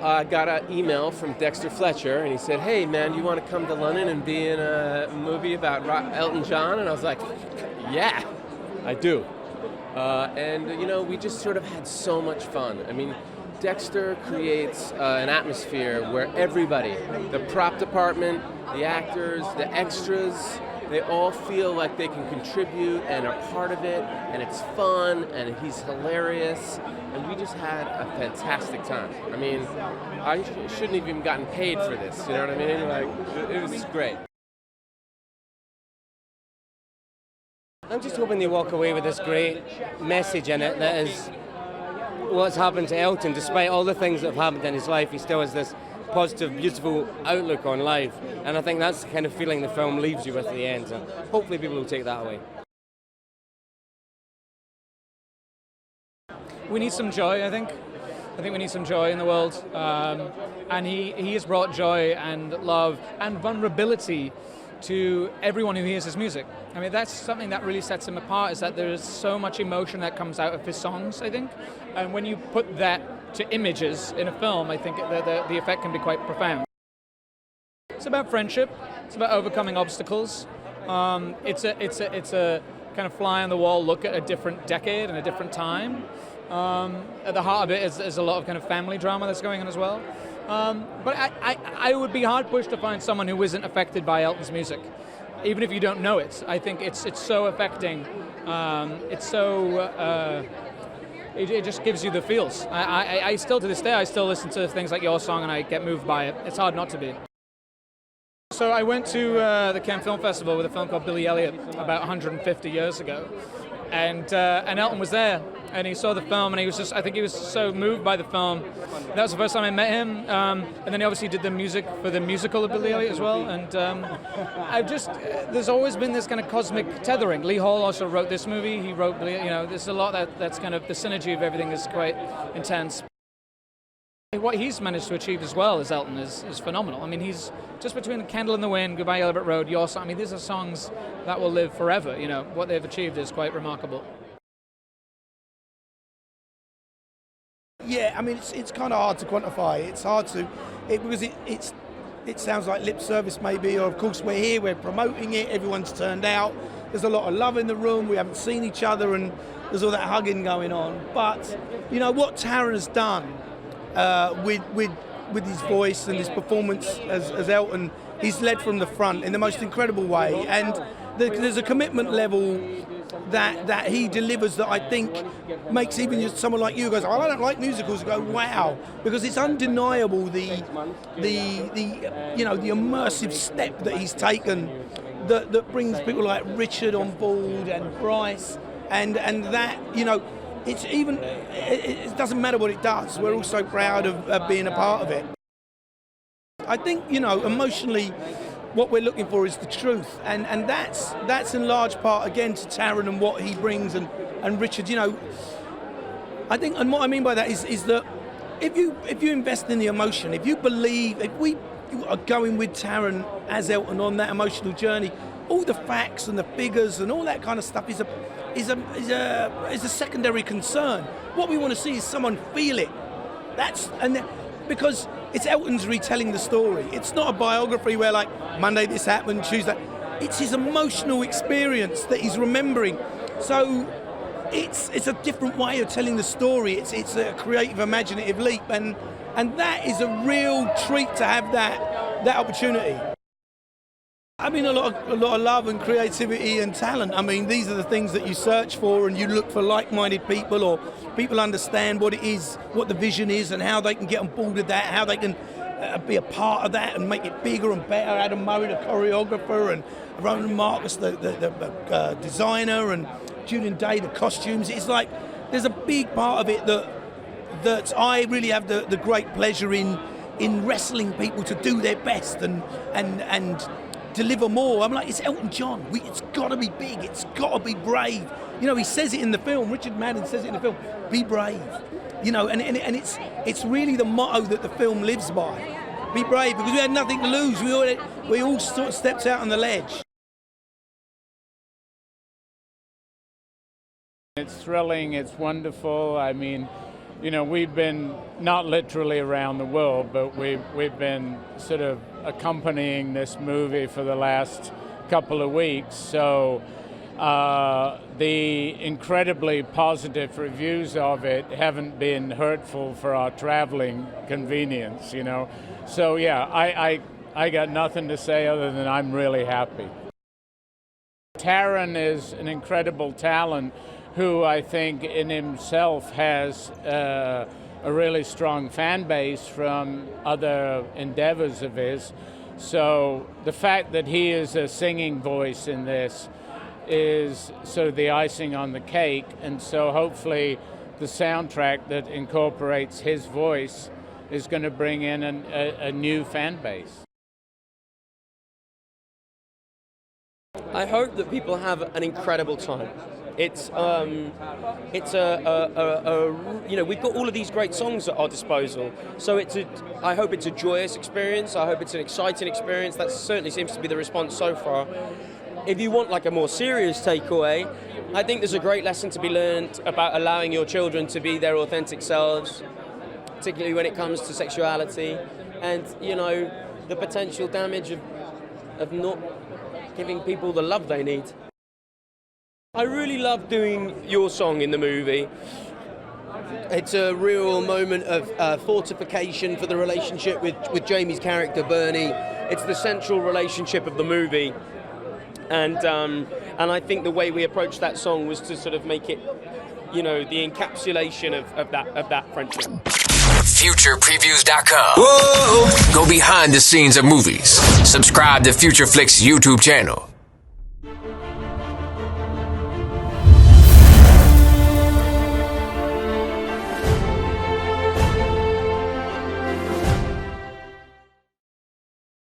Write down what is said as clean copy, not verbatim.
I got an email from Dexter Fletcher, and he said, "Hey, man, you want to come to London and be in a movie about Elton John?" And I was like, "Yeah, I do." We just sort of had so much fun. I mean, Dexter creates an atmosphere where everybody, the prop department, the actors, the extras, they all feel like they can contribute and are part of it, and it's fun, and he's hilarious, and we just had a fantastic time. I mean, I shouldn't have even gotten paid for this, you know what I mean? Like, it was great. I'm just hoping they walk away with this great message in it that is what's happened to Elton. Despite all the things that have happened in his life, he still has this positive, beautiful outlook on life, and I think that's the kind of feeling the film leaves you with at the end, so hopefully people will take that away. We need some joy, I think. I think we need some joy in the world, and he has brought joy and love and vulnerability to everyone who hears his music. I mean, that's something that really sets him apart, is that there is so much emotion that comes out of his songs, I think, and when you put that to images in a film, I think the effect can be quite profound. It's about friendship. It's about overcoming obstacles. It's a kind of fly on the wall look at a different decade and a different time. At the heart of it is a lot of kind of family drama that's going on as well. But I would be hard pushed to find someone who isn't affected by Elton's music, even if you don't know it. I think it's so affecting. It just gives you the feels. I still, to this day, I still listen to things like your song and I get moved by it. It's hard not to be. So I went to the Cannes Film Festival with a film called Billy Elliot about 150 years ago, and Elton was there, and he saw the film, and I think he was so moved by the film. That was the first time I met him, and then he obviously did the music for the musical of Billy Elliot as well, and there's always been this kind of cosmic tethering. Lee Hall also wrote this movie, he wrote, there's a lot that's kind of, the synergy of everything is quite intense. What he's managed to achieve as well as Elton is phenomenal. I mean, he's just between Candle in the Wind, Goodbye Yellow Brick Road, Your Song. I mean, these are songs that will live forever. What they've achieved is quite remarkable. Yeah, I mean, it's kind of hard to quantify. It's hard to, because it sounds like lip service maybe, or of course we're here, we're promoting it, everyone's turned out. There's a lot of love in the room, we haven't seen each other, and there's all that hugging going on. But, what Taron has done, with his voice and his performance as Elton, he's led from the front in the most incredible way, and there's a commitment level that he delivers that I think makes even just someone like you goes, oh, I don't like musicals, go wow, because it's undeniable the immersive step that he's taken that brings people like Richard on board and Bryce and that it doesn't matter what it does. We're all so proud of being a part of it. I think, emotionally, what we're looking for is the truth. And that's in large part, again, to Taron and what he brings and Richard, I think, and what I mean by that is that if you invest in the emotion, if you believe, if we are going with Taron as Elton on that emotional journey, all the facts and the figures and all that kind of stuff is a secondary concern. What we want to see is someone feel it. Because it's Elton's retelling the story. It's not a biography where like Monday this happened, Tuesday. It's his emotional experience that he's remembering. So it's a different way of telling the story. It's a creative, imaginative leap, and that is a real treat to have that opportunity. I mean, a lot of love and creativity and talent. I mean, these are the things that you search for, and you look for like-minded people, or people understand what it is, what the vision is, and how they can get on board with that, how they can be a part of that and make it bigger and better. Adam Murray, the choreographer, and Ronan Marcus, the designer, and Julian Day, the costumes. It's like there's a big part of it that I really have the great pleasure in wrestling people to do their best and deliver more. I'm like, it's Elton John. It's got to be big. It's got to be brave. He says it in the film. Richard Madden says it in the film. Be brave. And it's really the motto that the film lives by. Be brave, because we had nothing to lose. We all sort of stepped out on the ledge. It's thrilling. It's wonderful. I mean, we've been not literally around the world, but we've been sort of accompanying this movie for the last couple of weeks. So the incredibly positive reviews of it haven't been hurtful for our traveling convenience, So yeah, I got nothing to say other than I'm really happy. Taron is an incredible talent who I think in himself has a really strong fan base from other endeavors of his. So the fact that he is a singing voice in this is sort of the icing on the cake, and so hopefully the soundtrack that incorporates his voice is going to bring in a new fan base. I hope that people have an incredible time. We've got all of these great songs at our disposal. So I hope it's a joyous experience. I hope it's an exciting experience. That certainly seems to be the response so far. If you want like a more serious takeaway, I think there's a great lesson to be learned about allowing your children to be their authentic selves, particularly when it comes to sexuality, and the potential damage of not giving people the love they need. I really love doing Your Song in the movie. It's a real moment of fortification for the relationship with Jamie's character, Bernie. It's the central relationship of the movie. And I think the way we approached that song was to sort of make it, the encapsulation of that friendship. FuturePreviews.com. Whoa! Go behind the scenes of movies. Subscribe to Future Flicks YouTube channel.